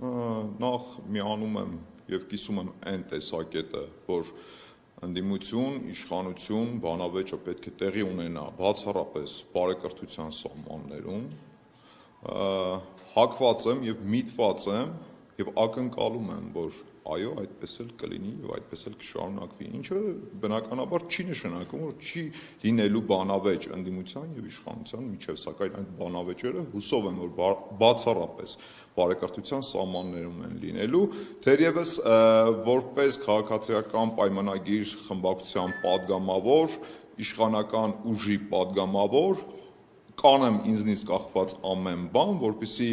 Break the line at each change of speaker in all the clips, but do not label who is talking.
Նախ միանում եմ եւ կիսում եմ այն տեսակետը, որ ընդդիմություն, իշխանություն, բանավեճը պետք է տեղի ունենա բացառապես բարեկրթության սահմաններում, հակված եմ եւ միտված եմ եւ ակնկալում եմ, որ այո, այդպես էլ կլինի եւ այդպես էլ կշարունակվի, ինչը բնականաբար չի նշանակում, որ չի լինելու բանավեճ ընդդիմության եւ իշխանության միջեւ, սակայն այդ բանավեճերը հուսով եմ, որ բացառապես բարեկրթության սահմաններում են լինելու, թերևս որպես քաղաքացիական պայմանագիր խմբակցության падգամավոր, իշխանական ուժի падգամավոր կանեմ ինձնից կախված ամեն բան, որպեսզի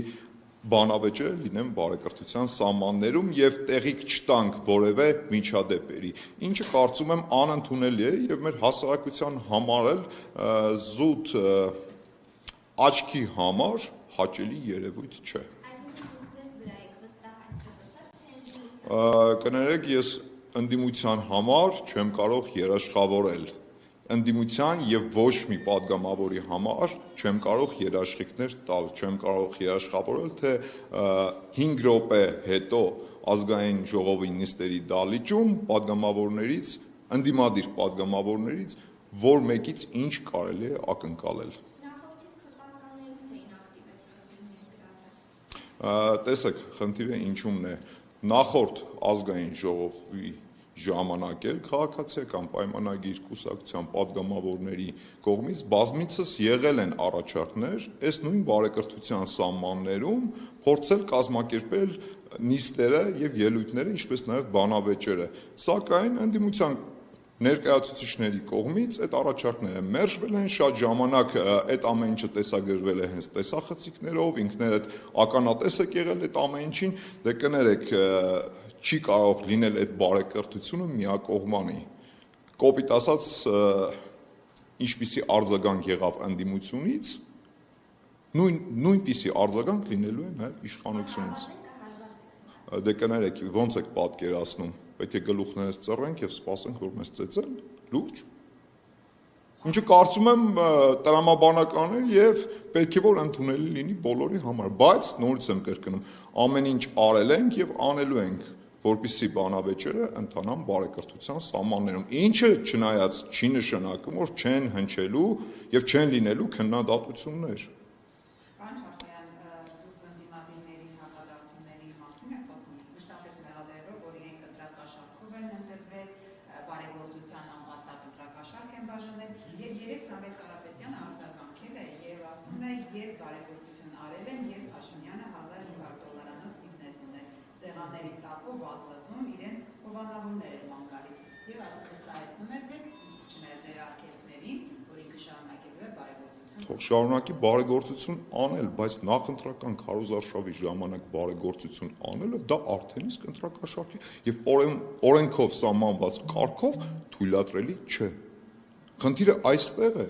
բանավեճերը լինեն բարեկրթության սահմաններում եւ տեղիք չտանք որևէ միջադեպերի, ինչը կարծում եմ անընդունելի է եւ մեր հասարակության համար էլ զուտ աչքի համար հաճելի երևույթ չէ։ Կներեք, ես ընդդիմության համար չեմ կարող երաշխավորել, ընդդիմության եւ ոչ մի падգամավորի համար չեմ կարող երաշխիքներ տալ, չեմ կարող երաշխավորել, թե 5 րոպե հետո ազգային ժողովի նիստերի դալիճում падգամավորներից, ընդդիմադիր падգամավորներից որ մեկից ինչ կարելի է ակնկալել։ Տեսեք, խնդիրը ինչումն է, նախորդ ազգային ժողովի ժամանակ էլ քաղաքացիական պայմանագիր կուսակցության падգամավորների կողմից բազմիցս եղել են առաջարկներ այս նույն բարեկրթության սահմաններում փորձել կազմակերպել նիստերը եւ ելույթները, ինչպես նաեւ բանավեճերը, սակայն ընդդիմության ներկայացուցիչների կողմից այդ առաջարկները մերժվել են, շատ ժամանակ այդ ամեն ինչը տեսագրվել է հենց տեսախցիկներով, ինքներդ ականատես եք եղել այդ ամեն ինչին, դե կներեք չի կարող լինել այդ բարեկրթությունը միակողմանի, կոպիտ ասած ինչպիսի արձագանք եղավ ընդդիմությունից, նույնպիսի արձագանք լինելու է նաև իշխանությունից, դե կներեք ոնց եք պատկերացնում, պետք է գլուխներս ծռենք եւ սպասենք, որ մեզ ծեծեն, լուրջ, ինչը կարծում եմ տրամաբանական է եւ պետք է որ ընդունելի լինի բոլորի համար, բայց նորից եմ կրկնում, ամեն ինչ արել ենք եւ անելու ենք, որպեսզի բանավեճերը ընթանան բարեկրթության սահմաններում, ինչը չնայած չի նշանակում, որ չեն հնչելու եւ չեն լինելու քննադատություններ։
Ես բարեկրթություն արել եմ, երբ Փաշինյանը $1500 բիզնես ուներ, սեղանների տակով ազլազում իրեն հովանավորներ էր ման գալիս, եւ այդպես տարեցնում է ձեզ, չնայած ձեր արգելքներին, որ ինքը շարունակելու է բարեկրթություն։
Թող շարունակի բարեգործություն անել, բայց նախընտրական քարոզարշավի ժամանակ բարեգործություն անելը դա արդեն իսկ ընտրակաշառք է եւ օրենքով սահմանված կարգով թույլատրելի չէ։ Խնդիրը այստեղ է,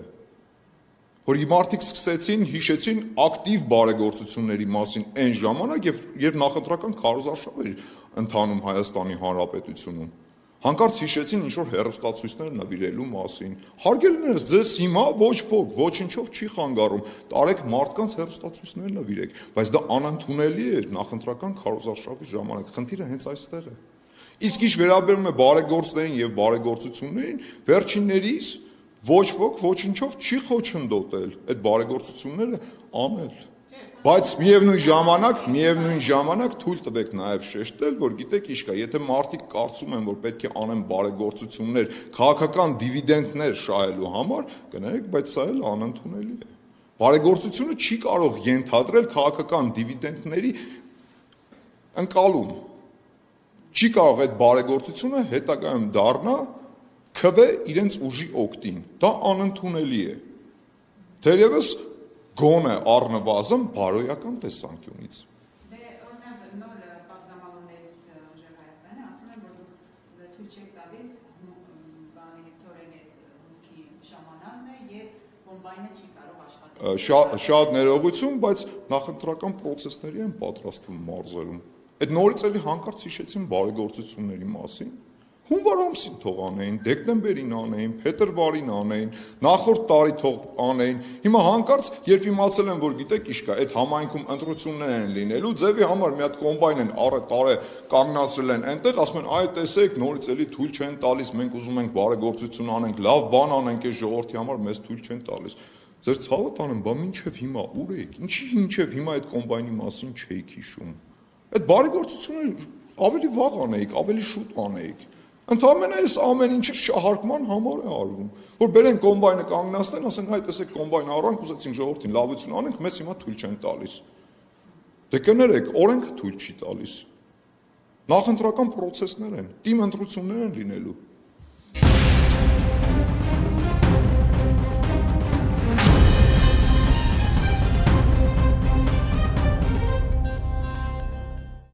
որ մարդիկ սկսեցին հիշեցին ակտիվ բարեգործությունների մասին այն ժամանակ, երբ նախընտրական քարոզարշավ էր ընթանում Հայաստանի Հանրապետությունում։ Հանկարծ հիշեցին ինչ-որ հեռուստացույցներ նվիրելու մասին։ Հարգելիներս, ձեզ հիմա ոչ ոք ոչինչով չի խանգարում, տարեք մարդկանց հեռուստացույցներ նվիրեք, բայց դա անընդունելի էր նախընտրական քարոզարշավի ժամանակ։ Խնդիրը հենց այստեղ է։ Իսկ ինչ վերաբերում է բարեգործներին եւ բարեգործություններին, վերջիններիս ոչ ոք ոչինչով չի խոչընդոտել այդ բարեգործությունները անել, բայց միևնույն ժամանակ թույլ տվեք նաև շեշտել, որ գիտեք ինչ կա, եթե մարդիկ կարծում են, որ պետք է անեն բարեգործություններ քաղաքական դիվիդենդներ շահելու համար, կներեք, բայց սա էլ անընդունելի է։ Բարեգործությունը չի կարող ենթադրել քաղաքական դիվիդենդների ընկալում, չի կարող այդ բարեգործությունը հետագայում դառնա քվե իրենց ուժի օգտին, դա անընդունելի է, թերևս գոնե առնվազն բարոյական տեսանկյունից։
Դե օրինակ նոր պատգամավորներից ուժեղ Հայաստանի ասում են, որ դուք թույլ չեք տալիս բանի ծորեն այդ հոսքի ժամանակն է եւ կոմբայնը չի կարող աշխատել։
Շատ ներողություն, բայց նախընտրական պրոցեսների են պատրաստվում մարզերում։ Այդ նորից էլի հանկարծ հիշեցին բարեգործությունների մասին։ Հունվար ամսին թող անեին, դեկտեմբերին անեին, փետրվարին անեին, նախորդ տարի թող անեին։ Հիմա հանկարծ երբ իմացել են, որ գիտեք ինչ կա, այդ համայնքում ընտրություններ են լինելու, ձևի համար մի հատ կոմբայն են տարե կանգնացրել են այնտեղ, ասում են, այ տեսեք, նորից էլի թույլ չեն տալիս, մենք ուզում ենք բարեգործություն անենք, լավ բան անենք այս ժողովրդի համար, մեզ թույլ չեն տալիս։ Ձեր ցավը տանեմ, բա մինչև հիմա ուր եք։ Ինչի մինչև հիմա այդ կոմբայնի մասին չէիք հիշում։ Այդ բարեգործությունը ավելի վաղ անեիք, ավելի շուտ անեիք։ Ընդհանրապես այս ամեն ինչը շահարկման համար է արվում, որ բերեն կոմբայնը կանգնացնեն, ասեն, հայ տեսեք կոմբայն առանք, ուզեցինք ժողովրդին լավություն անենք, մեզ հիմա թույլ չեն տալիս։ Դե կներեք, օրենքը թույլ չի տալիս։ Նախընտրական process-ներ են, թիմ ընտրություններ են լինելու։